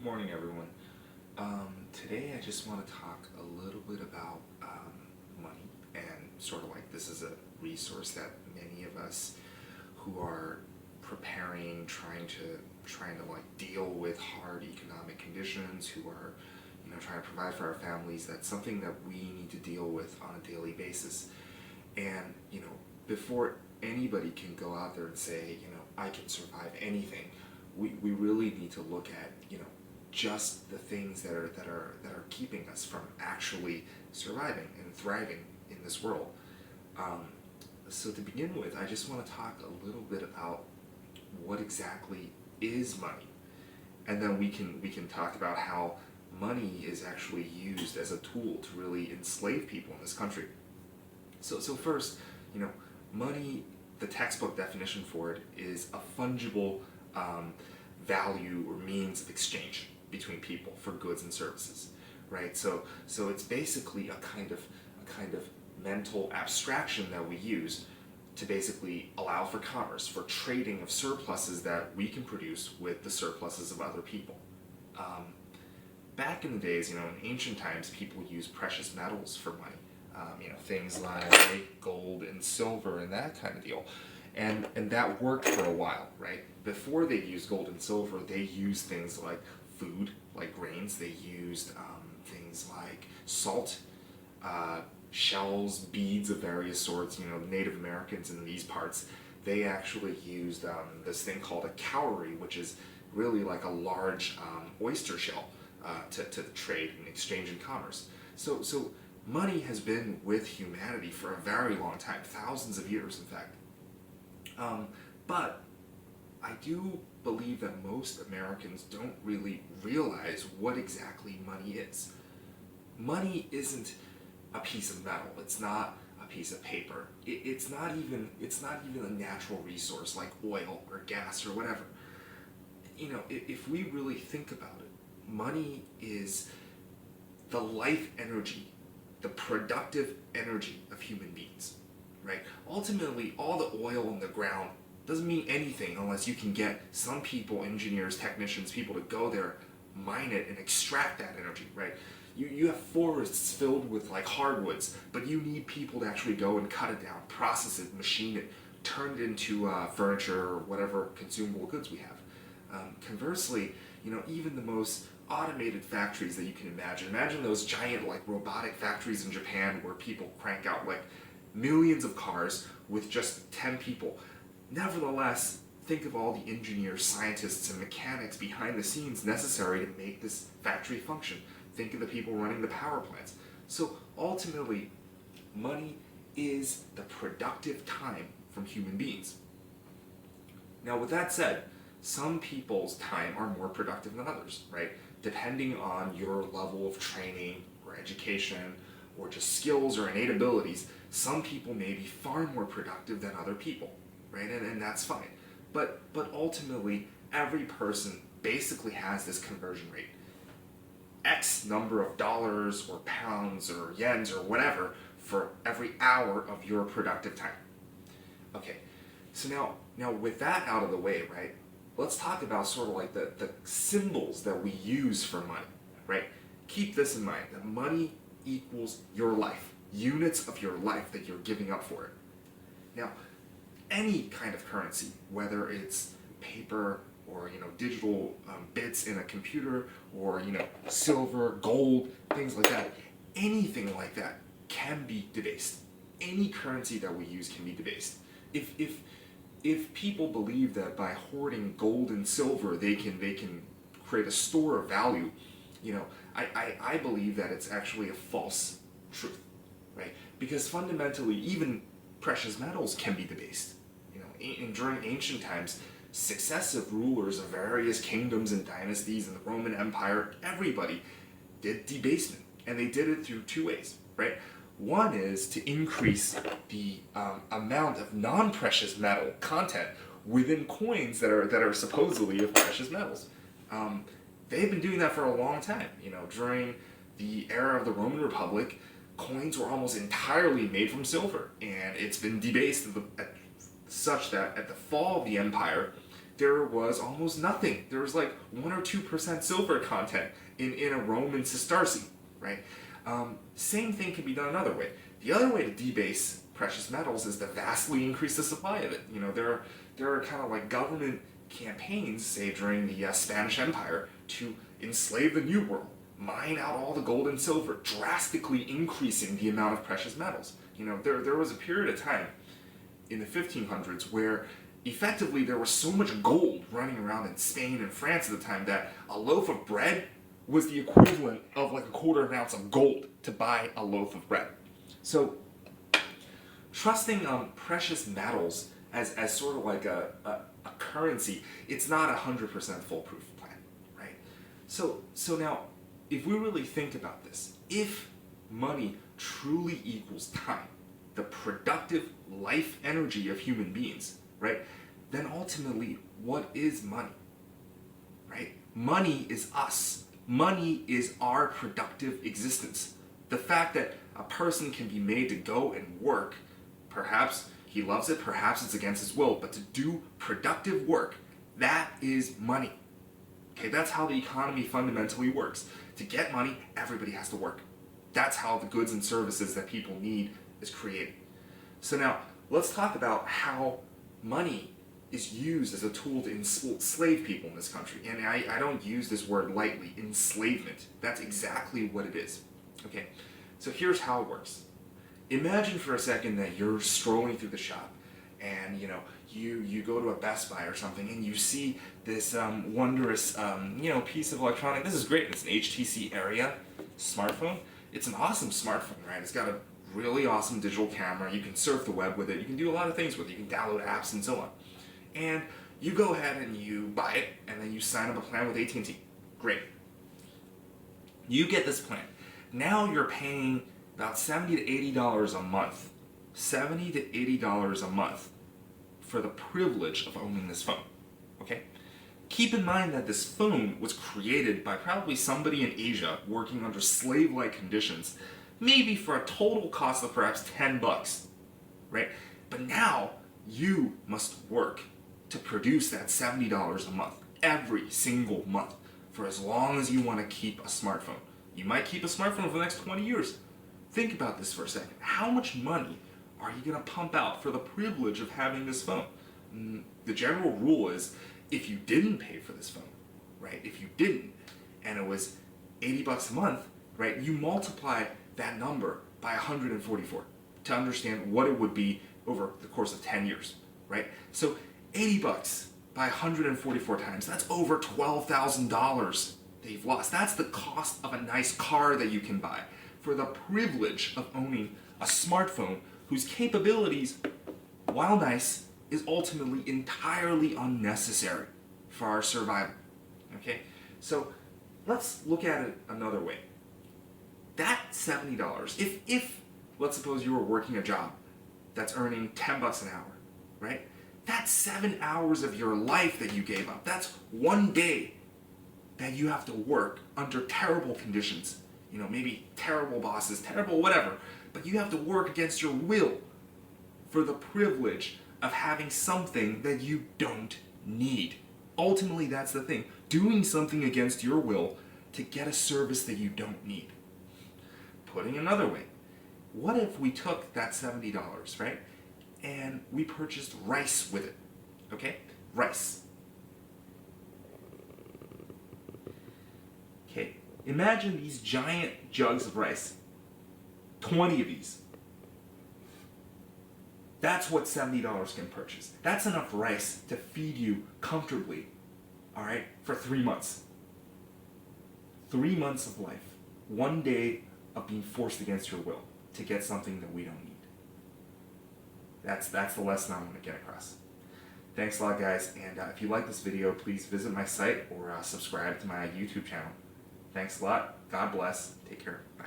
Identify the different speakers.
Speaker 1: Morning, everyone. Today I just want to talk a little bit about money, and sort of like this is a resource that many of us who are preparing, trying to like deal with hard economic conditions, who are trying to provide for our families. That's something that we need to deal with on a daily basis. And before anybody can go out there and say I can survive anything, we really need to look at just the things that are keeping us from actually surviving and thriving in this world. Um, so to begin with, I just want to talk a little bit about what exactly is money, and then we can talk about how money is actually used as a tool to really enslave people in this country. So first, you know, money. The textbook definition for it is a fungible um, value or means of exchange between people for goods and services, right? So it's basically a kind of mental abstraction that we use to basically allow for commerce, for trading of surpluses that we can produce with the surpluses of other people. Um, Back in the days, in ancient times, people used precious metals for money. Things like gold and silver and that kind of deal. And that worked for a while, right? Before they used gold and silver, they used things like food, like grains. They used things like salt, uh, shells, beads of various sorts. Native Americans in these parts, they actually used this thing called a cowrie, which is really like a large oyster shell to trade and exchange and commerce. So money has been with humanity for a very long time, thousands of years, in fact. But I do believe that most Americans don't really realize what exactly money is. Money isn't a piece of metal. It's not a piece of paper. It's not even a natural resource like oil or gas or whatever. If we really think about it, money is the life energy, the productive energy of human beings, right? Ultimately, all the oil in the ground doesn't mean anything unless you can get some people, engineers, technicians, people to go there, mine it, and extract that energy, right? You have forests filled with like hardwoods, but you need people to actually go and cut it down, process it, machine it, turn it into furniture or whatever consumable goods we have. Conversely, even the most automated factories that you can imagine those giant like robotic factories in Japan where people crank out like millions of cars with just 10 people. Nevertheless, think of all the engineers, scientists, and mechanics behind the scenes necessary to make this factory function. Think of the people running the power plants. So ultimately, money is the productive time from human beings. Now, with that said, some people's time are more productive than others, right? Depending on your level of training or education or just skills or innate abilities, some people may be far more productive than other people, right? And that's fine. But ultimately, every person basically has this conversion rate. X number of dollars or pounds or yens or whatever for every hour of your productive time. Okay, so now with that out of the way, right? Let's talk about sort of like the symbols that we use for money, right? Keep this in mind, that money equals your life, units of your life that you're giving up for it. Now, any kind of currency, whether it's paper or digital bits in a computer or silver, gold, things like that, anything like that can be debased. Any currency that we use can be debased. If people believe that by hoarding gold and silver they can create a store of value, I believe that it's actually a false truth, right? Because fundamentally, even precious metals can be debased. During ancient times, successive rulers of various kingdoms and dynasties in the Roman Empire, everybody did debasement, and they did it through two ways, right? One is to increase the amount of non-precious metal content within coins that are supposedly of precious metals. They've been doing that for a long time. During the era of the Roman Republic, coins were almost entirely made from silver, and it's been debased such that at the fall of the empire, there was almost nothing. There was like 1 or 2% silver content in a Roman sesterce, right? Same thing can be done another way. The other way to debase precious metals is to vastly increase the supply of it. You know, there are kind of like government campaigns, say during the Spanish Empire, to enslave the New World, mine out all the gold and silver, drastically increasing the amount of precious metals. You know, there was a period of time in the 1500s where effectively there was so much gold running around in Spain and France at the time that a loaf of bread was the equivalent of like a quarter of an ounce of gold to buy a loaf of bread. So trusting precious metals as sort of like a currency, it's not 100% foolproof plan, right? So now, if we really think about this, if money truly equals time, the productive life energy of human beings, right, then ultimately, what is money, right? Money is us. Money is our productive existence. The fact that a person can be made to go and work, perhaps he loves it, perhaps it's against his will, but to do productive work, that is money. Okay, that's how the economy fundamentally works. To get money, everybody has to work. That's how the goods and services that people need is created. So now, let's talk about how money is used as a tool to enslave people in this country. And I don't use this word lightly, enslavement. That's exactly what it is. Okay, so here's how it works. Imagine for a second that you're strolling through the shop and you go to a Best Buy or something and you see this wondrous piece of electronic. This is great. It's an HTC Area smartphone. It's an awesome smartphone, right? It's got a really awesome digital camera. You can surf the web with it. You can do a lot of things with it. You can download apps and so on. And you go ahead and you buy it, and then you sign up a plan with AT&T. Great. You get this plan. Now you're paying about $70 to $80 a month. $70 to $80 a month for the privilege of owning this phone. Okay? Keep in mind that this phone was created by probably somebody in Asia working under slave-like conditions, maybe for a total cost of perhaps $10, right? But now you must work to produce that $70 a month every single month for as long as you want to keep a smartphone. You might keep a smartphone for the next 20 years. Think about this for a second. How much money are you going to pump out for the privilege of having this phone? The general rule is if you didn't pay for this phone, right? If you didn't, and it was $80 a month, right? You multiply that number by 144 to understand what it would be over the course of 10 years, right? So $80 by 144 times, that's over $12,000 that you've lost. That's the cost of a nice car that you can buy for the privilege of owning a smartphone whose capabilities, while nice, is ultimately entirely unnecessary for our survival. Okay? So let's look at it another way. That $70, if let's suppose you were working a job that's earning $10 an hour, right? That's 7 hours of your life that you gave up. That's one day that you have to work under terrible conditions. Maybe terrible bosses, terrible whatever, but you have to work against your will for the privilege of having something that you don't need. Ultimately, that's the thing. Doing something against your will to get a service that you don't need. Putting another way, what if we took that $70, right, and we purchased rice with it, okay? Rice. Okay, imagine these giant jugs of rice, 20 of these. That's what $70 can purchase. That's enough rice to feed you comfortably, all right, for 3 months. 3 months of life. One day of being forced against your will to get something that we don't need. That's the lesson I want to get across. Thanks a lot, guys, and if you like this video, please visit my site or subscribe to my YouTube channel. Thanks a lot. God bless. Take care. Bye.